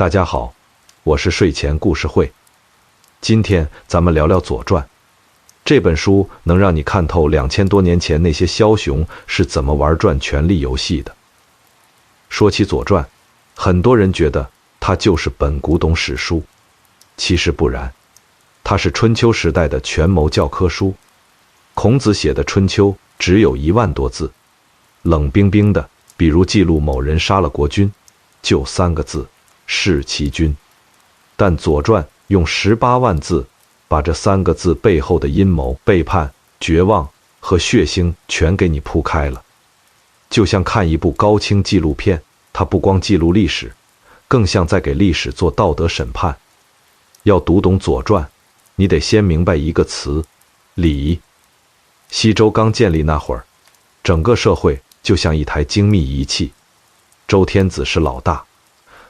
大家好，我是睡前故事会。今天咱们聊聊《左传》这本书，能让你看透2000多年前那些枭雄是怎么玩转权力游戏的。说起《左传》，很多人觉得它就是本古董史书，其实不然，它是春秋时代的权谋教科书。孔子写的《春秋》只有1万多字，冷冰冰的，比如记录某人杀了国君，就3个字：弑其君。但《左传》用18万字，把这3个字背后的阴谋、背叛、绝望和血腥全给你铺开了，就像看一部高清纪录片。它不光记录历史，更像在给历史做道德审判。要读懂《左传》，你得先明白一个词：礼。西周刚建立那会儿，整个社会就像一台精密仪器。周天子是老大，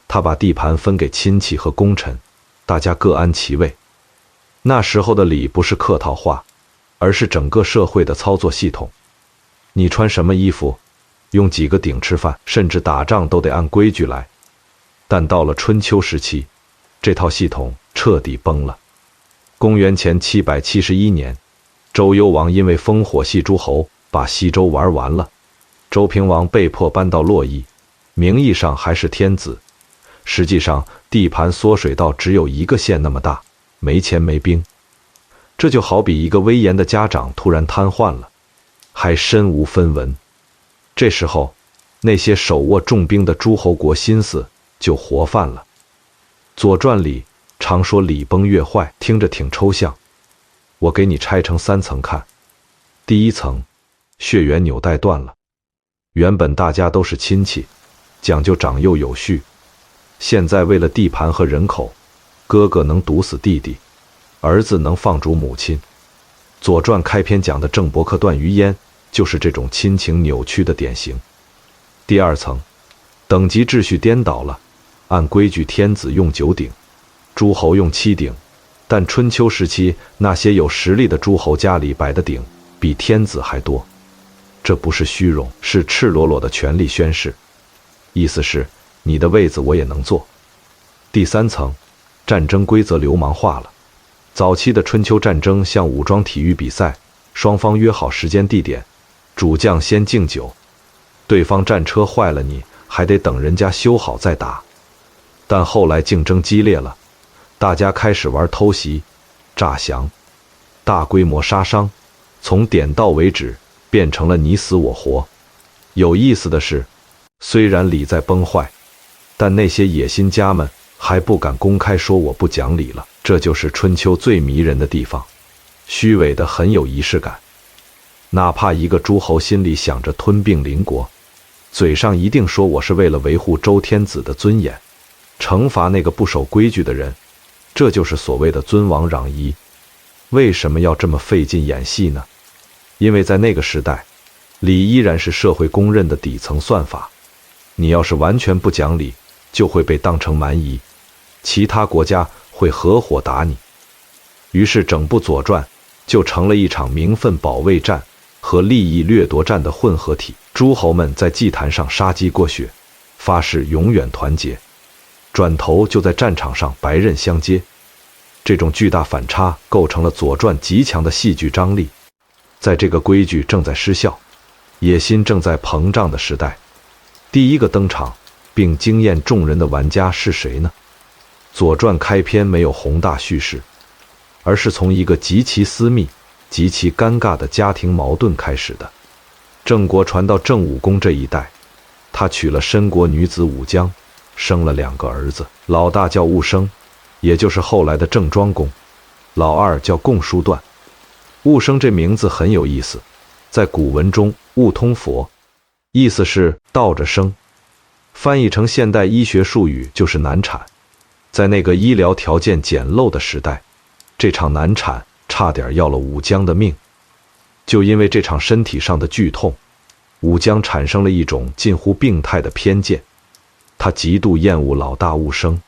他把地盘分给亲戚和功臣，大家各安其位。那时候的礼不是客套话，而是整个社会的操作系统。你穿什么衣服，用几个鼎吃饭，甚至打仗都得按规矩来。但到了春秋时期，这套系统彻底崩了。公元前771年，周幽王因为烽火戏诸侯，把西周玩完了。周平王被迫搬到洛邑，名义上还是天子，实际上地盘缩水到只有1个县那么大，没钱没兵。这就好比一个威严的家长突然瘫痪了，还身无分文。这时候，那些手握重兵的诸侯国心思就活泛了。《左传》里常说礼崩乐坏，听着挺抽象，我给你拆成3层看。第一层，血缘纽带断了，原本大家都是亲戚，讲究长幼有序，现在为了地盘和人口，哥哥能毒死弟弟，儿子能放逐母亲。《左传》开篇讲的郑伯克段于鄢就是这种亲情扭曲的典型。第二层，等级秩序颠倒了，按规矩天子用9鼎，诸侯用7鼎，但春秋时期那些有实力的诸侯家里摆的鼎比天子还多。这不是虚荣，是赤裸裸的权力宣示，意思是你的位子我也能坐。第3层，战争规则流氓化了。早期的春秋战争像武装体育比赛，双方约好时间地点，主将先敬酒，对方战车坏了你还得等人家修好再打。但后来竞争激烈了，大家开始玩偷袭、诈降，大规模杀伤，从点到为止变成了你死我活。有意思的是，虽然礼在崩坏，但那些野心家们还不敢公开说我不讲理了。这就是春秋最迷人的地方，虚伪的很有仪式感。哪怕一个诸侯心里想着吞并邻国，嘴上一定说我是为了维护周天子的尊严，惩罚那个不守规矩的人。这就是所谓的尊王攘夷。为什么要这么费劲演戏呢？因为在那个时代，礼依然是社会公认的底层算法。你要是完全不讲理，就会被当成蛮夷，其他国家会合伙打你。于是整部《左传》就成了一场名分保卫战和利益掠夺战的混合体。诸侯们在祭坛上杀鸡过血，发誓永远团结，转头就在战场上白刃相接。这种巨大反差构成了《左传》极强的戏剧张力。在这个规矩正在失效、野心正在膨胀的时代，第一个登场并惊艳众人的玩家是谁呢？《左传》开篇没有宏大叙事，而是从一个极其私密、极其尴尬的家庭矛盾开始的。郑国传到郑武公这一代，他娶了申国女子武姜，生了2个儿子，老大叫戊生，也就是后来的郑庄公，老二叫共叔段。戊生这名字很有意思，在古文中戊通佛，意思是倒着生，翻译成现代医学术语就是难产。在那个医疗条件简陋的时代，这场难产差点要了武姜的命。就因为这场身体上的剧痛，武姜产生了一种近乎病态的偏见，他极度厌恶老大戊生，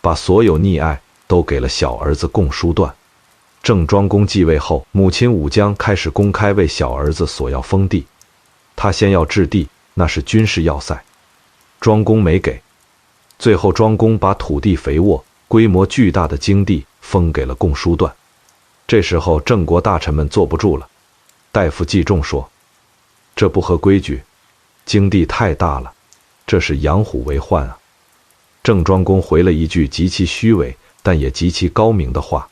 把所有溺爱都给了小儿子共叔段。郑庄公继位后，母亲武姜开始公开为小儿子索要封地，他先要置地，那是军事要塞，庄公没给。最后庄公把土地肥沃、规模巨大的京地封给了共叔段。这时候郑国大臣们坐不住了，大夫季仲说：“这不合规矩，京地太大了，这是养虎为患啊。”郑庄公回了一句极其虚伪但也极其高明的话：“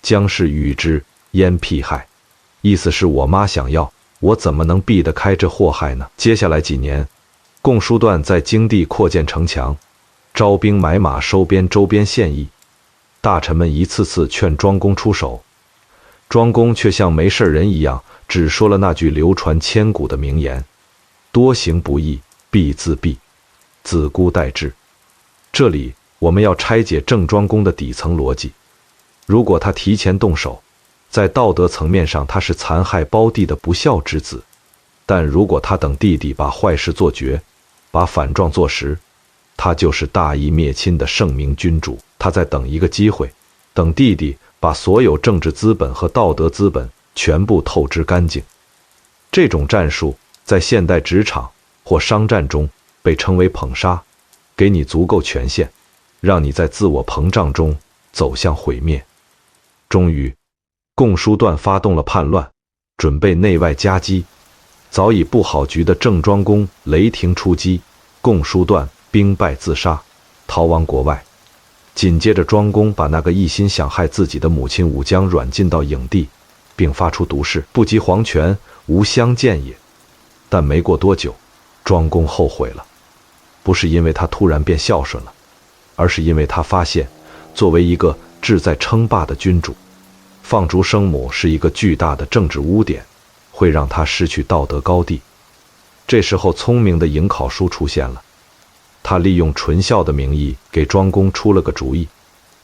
将是与之，焉辟害？”意思是我妈想要，我怎么能避得开这祸害呢？接下来几年，共叔段在京地扩建城墙，招兵买马，收编周边县邑。大臣们一次次劝庄公出手，庄公却像没事人一样，只说了那句流传千古的名言：“多行不义必自毙，子姑待之。”这里我们要拆解郑庄公的底层逻辑。如果他提前动手，在道德层面上他是残害胞弟的不孝之子，但如果他等弟弟把坏事做绝，把反状做实，他就是大义灭亲的圣明君主。他在等一个机会，等弟弟把所有政治资本和道德资本全部透支干净。这种战术在现代职场或商战中被称为捧杀，给你足够权限，让你在自我膨胀中走向毁灭。终于，共叔段发动了叛乱，准备内外夹击。早已布好局的郑庄公雷霆出击，共叔段兵败自杀，逃亡国外。紧接着，庄公把那个一心想害自己的母亲武姜软禁到郢地，并发出毒誓：“不及黄泉，无相见也。”但没过多久，庄公后悔了，不是因为他突然变孝顺了，而是因为他发现，作为一个志在称霸的君主，放逐生母是一个巨大的政治污点，会让他失去道德高地。这时候，聪明的颍考叔出现了。他利用纯孝的名义给庄公出了个主意，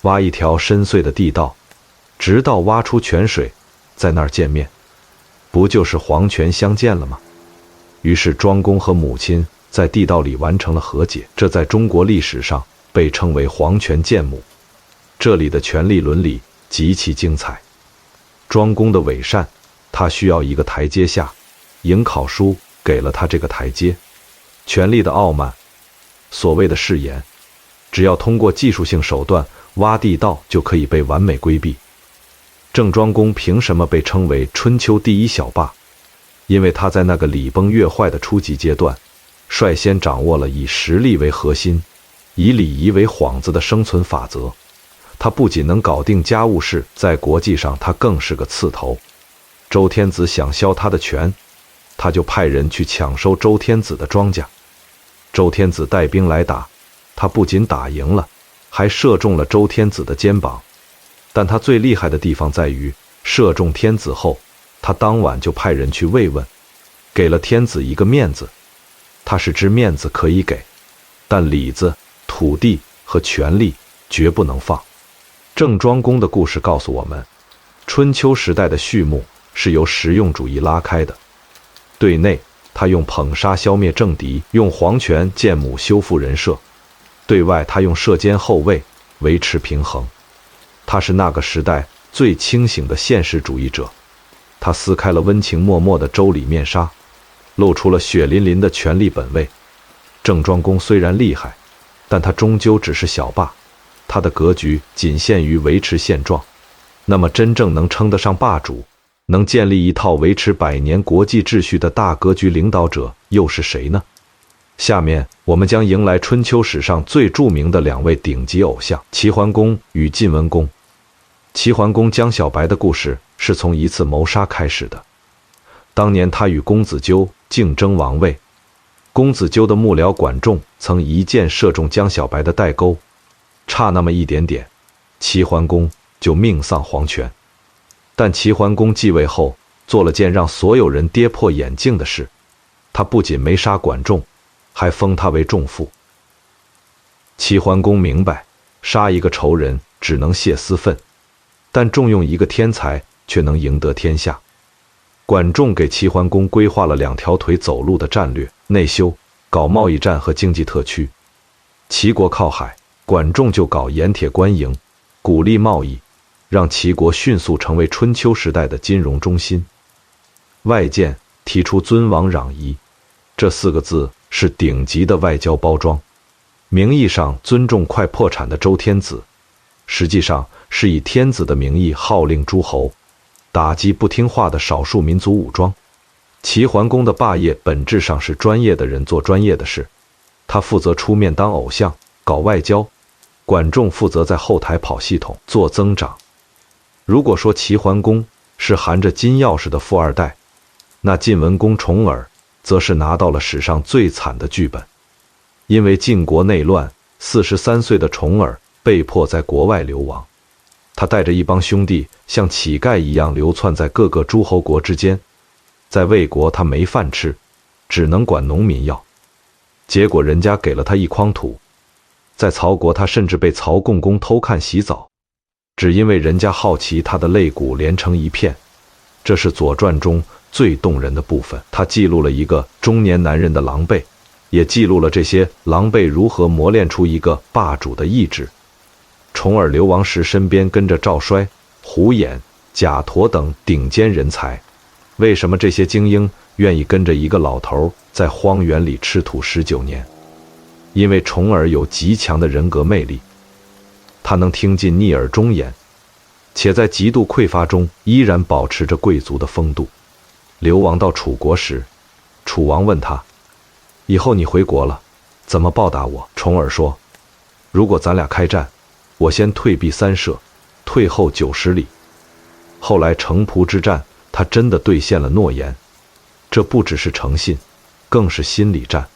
挖一条深邃的地道，直到挖出泉水，在那儿见面，不就是黄泉相见了吗？于是庄公和母亲在地道里完成了和解，这在中国历史上被称为黄泉见母。这里的权力伦理极其精彩。庄公的伪善，他需要一个台阶下，颍考叔给了他这个台阶。权力的傲慢，所谓的誓言，只要通过技术性手段挖地道就可以被完美规避。郑庄公凭什么被称为春秋第一小霸？因为他在那个礼崩乐坏的初级阶段，率先掌握了以实力为核心，以礼仪为幌子的生存法则。他不仅能搞定家务事，在国际上他更是个刺头。周天子想削他的权，他就派人去抢收周天子的庄稼。周天子带兵来打，他不仅打赢了，还射中了周天子的肩膀。但他最厉害的地方在于，射中天子后，他当晚就派人去慰问，给了天子一个面子。他是知面子可以给，但里子、土地和权力绝不能放。郑庄公的故事告诉我们，春秋时代的序幕是由实用主义拉开的。对内，他用捧杀消灭政敌，用黄泉见母修复人设；对外，他用射奸后卫维持平衡。他是那个时代最清醒的现实主义者。他撕开了温情脉脉的周礼面纱，露出了血淋淋的权力本位。郑庄公虽然厉害，但他终究只是小霸，他的格局仅限于维持现状。那么真正能称得上霸主，能建立一套维持100年国际秩序的大格局领导者又是谁呢？下面我们将迎来春秋史上最著名的2位顶级偶像，齐桓公与晋文公。齐桓公江小白的故事是从一次谋杀开始的。当年他与公子纠竞争王位，公子纠的幕僚管仲曾一箭射中江小白的带钩，差那么一点点，齐桓公就命丧黄泉。但齐桓公继位后，做了件让所有人跌破眼镜的事，他不仅没杀管仲，还封他为仲父。齐桓公明白，杀一个仇人只能泄私愤，但重用一个天才却能赢得天下。管仲给齐桓公规划了2条腿走路的战略：内修，搞贸易战和经济特区；齐国靠海，管仲就搞盐铁官营，鼓励贸易，让齐国迅速成为春秋时代的金融中心。外见提出尊王攘夷，这4个字是顶级的外交包装。名义上尊重快破产的周天子，实际上是以天子的名义号令诸侯，打击不听话的少数民族武装。齐桓公的霸业本质上是专业的人做专业的事，他负责出面当偶像，搞外交；管仲负责在后台跑系统，做增长。如果说齐桓公是含着金钥匙的富二代，那晋文公重耳则是拿到了史上最惨的剧本。因为晋国内乱，43岁的重耳被迫在国外流亡。他带着一帮兄弟像乞丐一样流窜在各个诸侯国之间，在魏国他没饭吃，只能管农民要。结果人家给了他一筐土。在曹国他甚至被曹共公偷看洗澡，只因为人家好奇他的肋骨连成一片。这是《左传》中最动人的部分，它记录了一个中年男人的狼狈，也记录了这些狼狈如何磨练出一个霸主的意志。重耳流亡时身边跟着赵衰、胡衍、贾佗等顶尖人才，为什么这些精英愿意跟着一个老头在荒原里吃土19年？因为重耳有极强的人格魅力，他能听进逆耳忠言，且在极度匮乏中依然保持着贵族的风度。流亡到楚国时，楚王问他，以后你回国了，怎么报答我？重耳说，如果咱俩开战，我先退避三舍，退后90里。后来城濮之战，他真的兑现了诺言，这不只是诚信，更是心理战。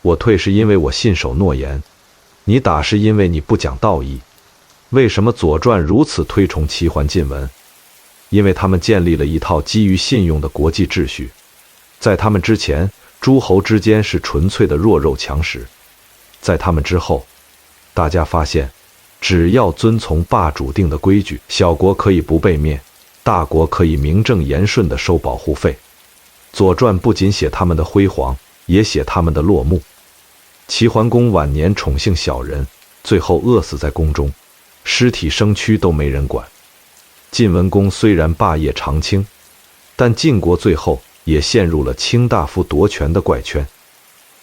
我退是因为我信守诺言，你打是因为你不讲道义。为什么《左传》如此推崇齐桓晋文？因为他们建立了一套基于信用的国际秩序。在他们之前，诸侯之间是纯粹的弱肉强食；在他们之后，大家发现，只要遵从霸主定的规矩，小国可以不被灭，大国可以名正言顺地收保护费。《左传》不仅写他们的辉煌，也写他们的落幕。齐桓公晚年宠幸小人，最后饿死在宫中，尸体生蛆都没人管。晋文公虽然霸业长青，但晋国最后也陷入了卿大夫夺权的怪圈。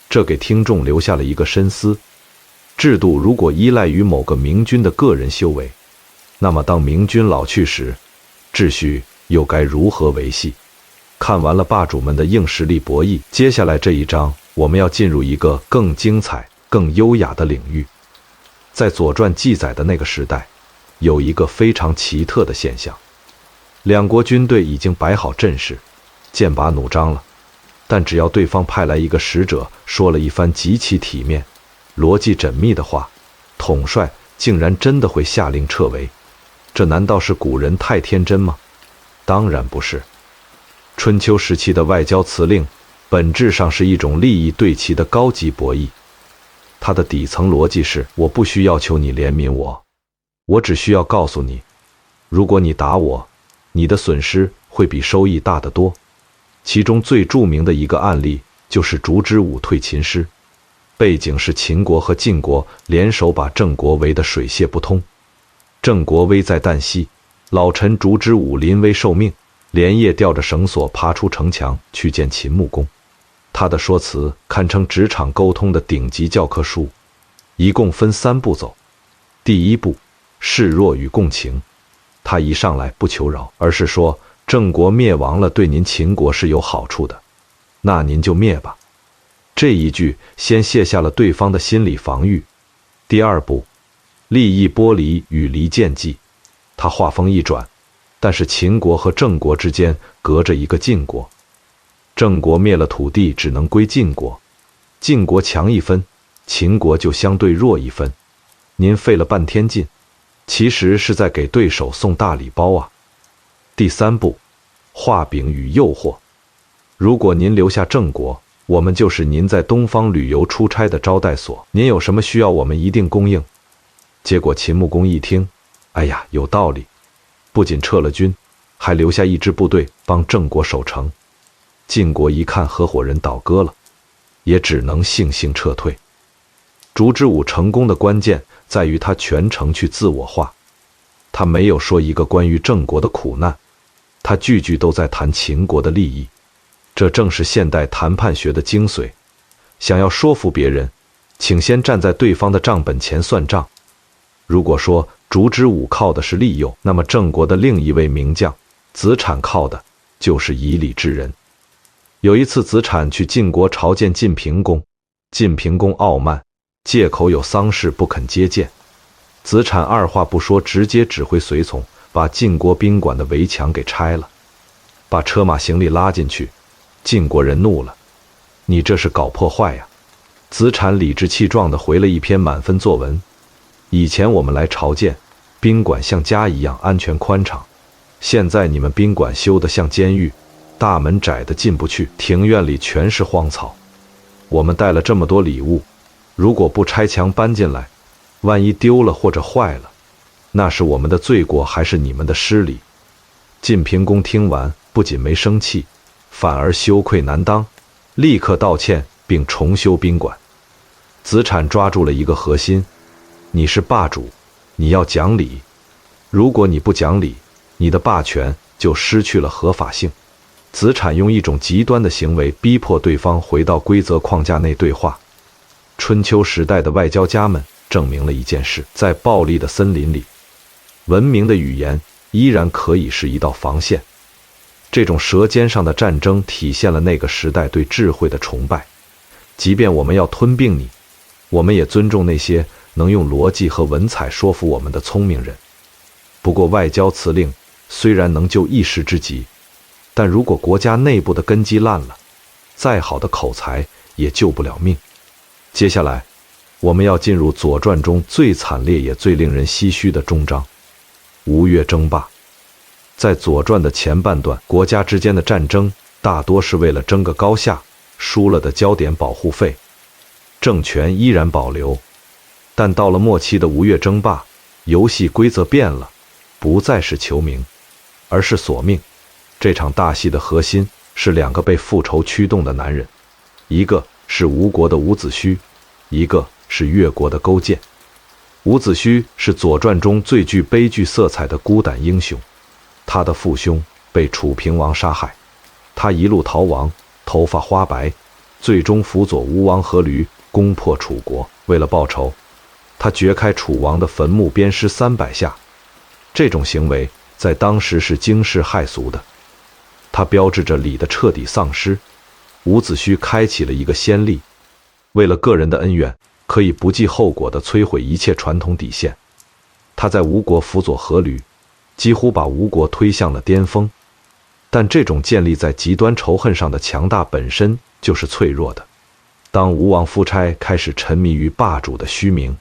这给听众留下了一个深思：制度如果依赖于某个明君的个人修为，那么当明君老去时，秩序又该如何维系？看完了霸主们的硬实力博弈，接下来这一章我们要进入一个更精彩、更优雅的领域。在《左传》记载的那个时代，有一个非常奇特的现象：两国军队已经摆好阵势，剑拔弩张了，但只要对方派来一个使者，说了一番极其体面、逻辑缜密的话，统帅竟然真的会下令撤围。这难道是古人太天真吗？当然不是。春秋时期的外交辞令本质上是一种利益对齐的高级博弈，它的底层逻辑是：我不需要求你怜悯我，我只需要告诉你，如果你打我，你的损失会比收益大得多。其中最著名的一个案例就是烛之武退秦师，背景是秦国和晋国联手把郑国围得水泄不通。郑国危在旦夕，老臣烛之武临危受命，连夜吊着绳索爬出城墙去见秦穆公。他的说辞堪称职场沟通的顶级教科书，一共分3步走。第一步，示弱与共情。他一上来不求饶，而是说郑国灭亡了对您秦国是有好处的，那您就灭吧。这一句先卸下了对方的心理防御。第二步，利益剥离与离间计。他话锋一转，但是秦国和郑国之间隔着一个晋国，郑国灭了土地只能归晋国，晋国强1分，秦国就相对弱1分。您费了半天劲，其实是在给对手送大礼包啊。第3步，画饼与诱惑。如果您留下郑国，我们就是您在东方旅游出差的招待所，您有什么需要我们一定供应。结果秦穆公一听，哎呀，有道理，不仅撤了军，还留下一支部队帮郑国守城。晋国一看合伙人倒戈了，也只能悻悻撤退。烛之武成功的关键在于他全程去自我化，他没有说一个关于郑国的苦难，他句句都在谈秦国的利益。这正是现代谈判学的精髓。想要说服别人，请先站在对方的账本前算账。如果说烛之武靠的是利诱，那么郑国的另一位名将子产靠的就是以礼治人。有一次，子产去晋国朝见晋平公，晋平公傲慢，借口有丧事不肯接见。子产二话不说，直接指挥随从把晋国宾馆的围墙给拆了，把车马行李拉进去。晋国人怒了，你这是搞破坏呀！子产理直气壮地回了一篇满分作文。以前我们来朝见，宾馆像家一样安全宽敞，现在你们宾馆修得像监狱，大门窄得进不去，庭院里全是荒草。我们带了这么多礼物，如果不拆墙搬进来，万一丢了或者坏了，那是我们的罪过还是你们的失礼？晋平公听完，不仅没生气，反而羞愧难当，立刻道歉并重修宾馆。子产抓住了一个核心，你是霸主，你要讲理。如果你不讲理，你的霸权就失去了合法性。子产用一种极端的行为逼迫对方回到规则框架内对话。春秋时代的外交家们证明了一件事，在暴力的森林里，文明的语言依然可以是一道防线。这种舌尖上的战争体现了那个时代对智慧的崇拜。即便我们要吞并你，我们也尊重那些能用逻辑和文采说服我们的聪明人。不过外交辞令虽然能救一时之急，但如果国家内部的根基烂了，再好的口才也救不了命。接下来我们要进入《左传》中最惨烈也最令人唏嘘的终章——吴越争霸。在《左传》的前半段，国家之间的战争大多是为了争个高下，输了的交点保护费，政权依然保留。但到了末期的吴越争霸，游戏规则变了，不再是求名，而是索命。这场大戏的核心是两个被复仇驱动的男人，一个是吴国的伍子胥，一个是越国的勾践。伍子胥是《左传》中最具悲剧色彩的孤胆英雄，他的父兄被楚平王杀害，他一路逃亡，头发花白，最终辅佐吴王阖闾攻破楚国。为了报仇，他掘开楚王的坟墓，鞭尸300下。这种行为在当时是惊世骇俗的，它标志着礼的彻底丧失。伍子胥开启了一个先例，为了个人的恩怨，可以不计后果地摧毁一切传统底线。他在吴国辅佐阖闾，几乎把吴国推向了巅峰。但这种建立在极端仇恨上的强大本身就是脆弱的。当吴王夫差开始沉迷于霸主的虚名，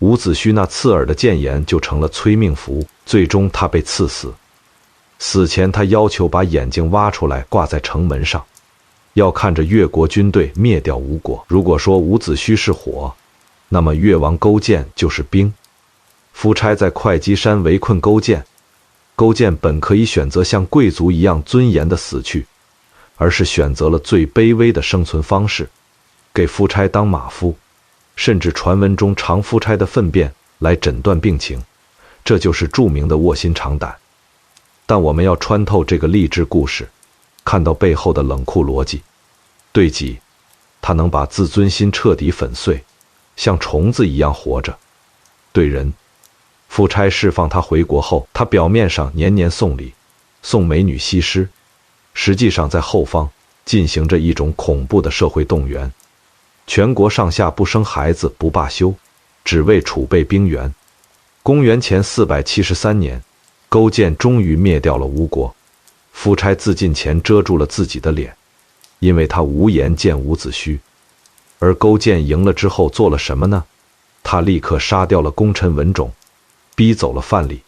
伍子胥那刺耳的谏言就成了催命符，最终他被赐死。死前他要求把眼睛挖出来挂在城门上，要看着越国军队灭掉吴国。如果说伍子胥是火，那么越王勾践就是冰。夫差在会稽山围困勾践，勾践本可以选择像贵族一样尊严的死去，而是选择了最卑微的生存方式，给夫差当马夫，甚至传闻中尝夫差的粪便来诊断病情，这就是著名的卧薪尝胆。但我们要穿透这个励志故事，看到背后的冷酷逻辑。对己，他能把自尊心彻底粉碎，像虫子一样活着。对人，夫差释放他回国后，他表面上年年送礼，送美女西施，实际上在后方进行着一种恐怖的社会动员。全国上下不生孩子不罢休，只为储备兵源。公元前473年，勾践终于灭掉了吴国。夫差自尽前遮住了自己的脸，因为他无颜见伍子胥。而勾践赢了之后做了什么呢？他立刻杀掉了功臣文种，逼走了范蠡。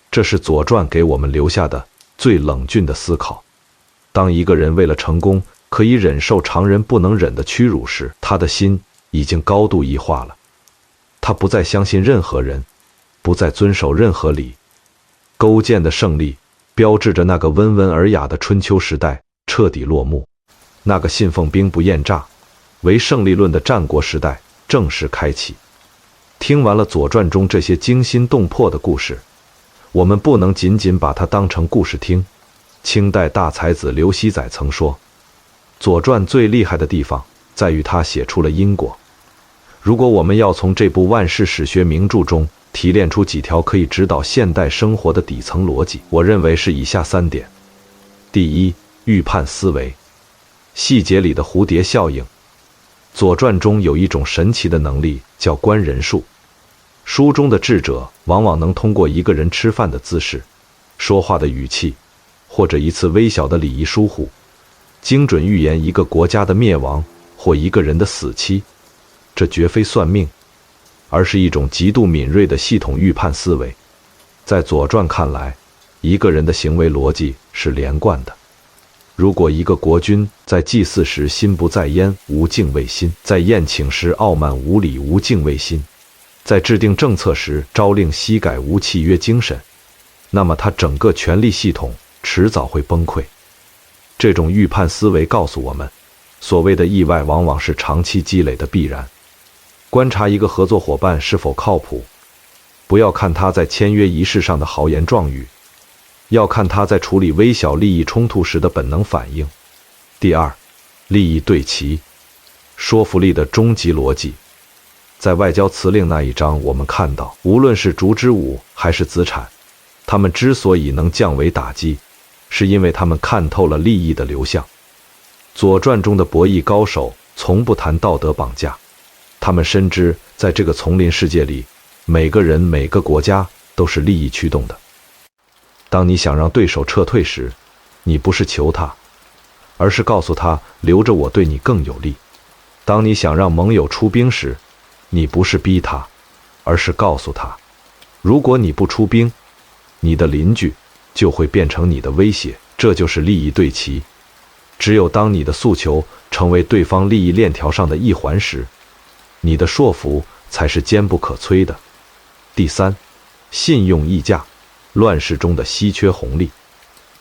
这是《左传》给我们留下的最冷峻的思考。当一个人为了成功可以忍受常人不能忍的屈辱时，他的心已经高度异化了。他不再相信任何人，不再遵守任何礼。勾践的胜利标志着那个温文尔雅的春秋时代彻底落幕，那个信奉兵不厌诈、唯胜利论的战国时代正式开启。听完了《左传》中这些惊心动魄的故事，我们不能仅仅把它当成故事听。清代大才子刘熙载曾说，《左传》最厉害的地方在于它写出了因果。如果我们要从这部万世史学名著中提炼出几条可以指导现代生活的底层逻辑，我认为是以下3点。第一，预判思维，细节里的蝴蝶效应。左传中有一种神奇的能力，叫观人术。书中的智者往往能通过一个人吃饭的姿势、说话的语气，或者一次微小的礼仪疏忽，精准预言一个国家的灭亡或一个人的死期。这绝非算命，而是一种极度敏锐的系统预判思维。在左传看来，一个人的行为逻辑是连贯的。如果一个国君在祭祀时心不在焉，无敬畏心；在宴请时傲慢无礼，无敬畏心；在制定政策时朝令夕改，无契约精神，那么他整个权力系统迟早会崩溃。这种预判思维告诉我们，所谓的意外往往是长期积累的必然。观察一个合作伙伴是否靠谱，不要看他在签约仪式上的豪言壮语，要看他在处理微小利益冲突时的本能反应。第二，利益对齐，说服力的终极逻辑。在外交辞令那一章，我们看到，无论是烛之武还是子产，他们之所以能降维打击，是因为他们看透了利益的流向。左传中的博弈高手从不谈道德绑架，他们深知在这个丛林世界里，每个人每个国家都是利益驱动的。当你想让对手撤退时，你不是求他，而是告诉他留着我对你更有利。当你想让盟友出兵时，你不是逼他，而是告诉他，如果你不出兵，你的邻居就会变成你的威胁。这就是利益对齐。只有当你的诉求成为对方利益链条上的一环时，你的说服才是坚不可摧的。第三，信用溢价，乱世中的稀缺红利。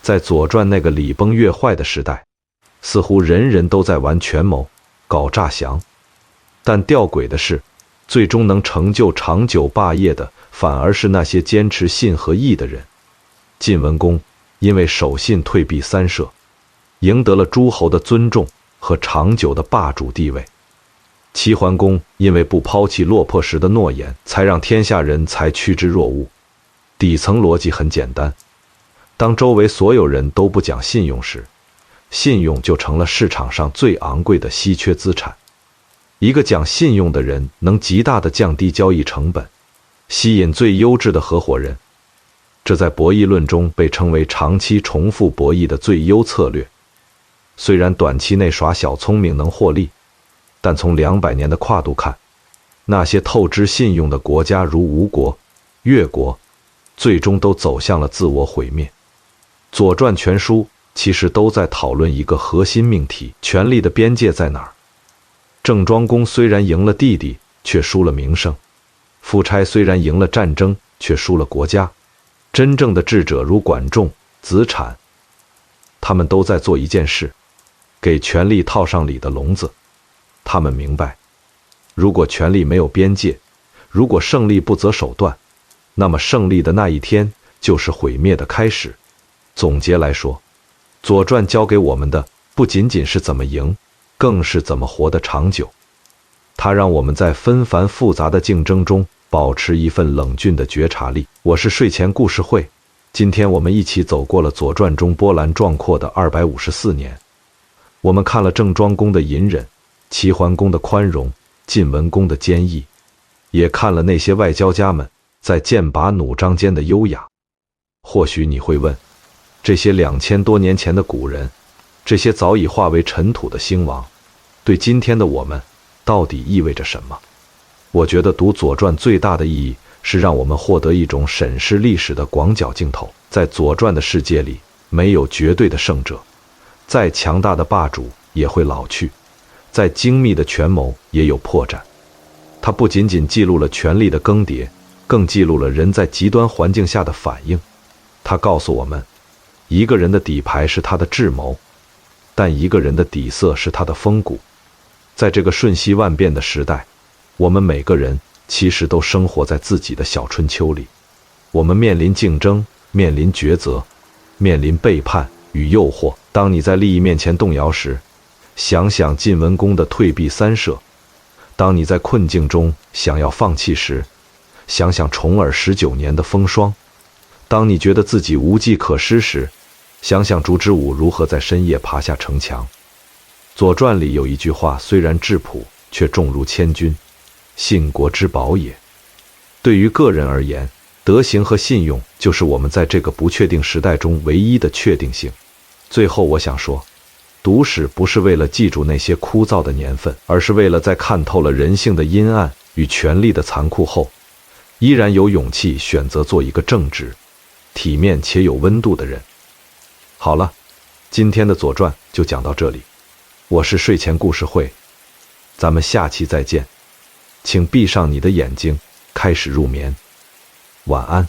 在左传那个礼崩乐坏的时代，似乎人人都在玩权谋，搞诈降。但吊诡的是，最终能成就长久霸业的，反而是那些坚持信和义的人。晋文公因为守信退避三舍，赢得了诸侯的尊重和长久的霸主地位。齐桓公因为不抛弃落魄时的诺言，才让天下人才趋之若鹜。底层逻辑很简单，当周围所有人都不讲信用时，信用就成了市场上最昂贵的稀缺资产。一个讲信用的人能极大地降低交易成本，吸引最优质的合伙人。这在博弈论中被称为长期重复博弈的最优策略。虽然短期内耍小聪明能获利，但从200年的跨度看，那些透支信用的国家如吴国、越国，最终都走向了自我毁灭。左传全书其实都在讨论一个核心命题：权力的边界在哪儿？郑庄公虽然赢了弟弟，却输了名声；夫差虽然赢了战争，却输了国家。真正的智者如管仲、子产，他们都在做一件事，给权力套上礼的笼子。他们明白，如果权力没有边界，如果胜利不择手段，那么胜利的那一天就是毁灭的开始。总结来说，左传教给我们的不仅仅是怎么赢，更是怎么活得长久。它让我们在纷繁复杂的竞争中保持一份冷峻的觉察力。我是睡前故事会，今天我们一起走过了左传中波澜壮阔的254年。我们看了郑庄公的隐忍，齐桓公的宽容，晋文公的坚毅，也看了那些外交家们在剑拔弩张间的优雅。或许你会问，这些2000多年前的古人，这些早已化为尘土的兴亡，对今天的我们到底意味着什么？我觉得读左传最大的意义是让我们获得一种审视历史的广角镜头。在左传的世界里，没有绝对的胜者，再强大的霸主也会老去，再精密的权谋也有破绽。它不仅仅记录了权力的更迭，更记录了人在极端环境下的反应。它告诉我们，一个人的底牌是他的智谋，但一个人的底色是他的风骨。在这个瞬息万变的时代，我们每个人其实都生活在自己的小春秋里。我们面临竞争，面临抉择，面临背叛与诱惑。当你在利益面前动摇时，想想晋文公的退避三舍，当你在困境中想要放弃时，想想重耳19年的风霜；当你觉得自己无计可施时，想想烛之武如何在深夜爬下城墙。《左传》里有一句话，虽然质朴，却重如千钧，信国之宝也。对于个人而言，德行和信用就是我们在这个不确定时代中唯一的确定性。最后我想说，读史不是为了记住那些枯燥的年份，而是为了在看透了人性的阴暗与权力的残酷后，依然有勇气选择做一个正直、体面且有温度的人。好了，今天的《左传》就讲到这里。我是睡前故事会，咱们下期再见。请闭上你的眼睛，开始入眠。晚安。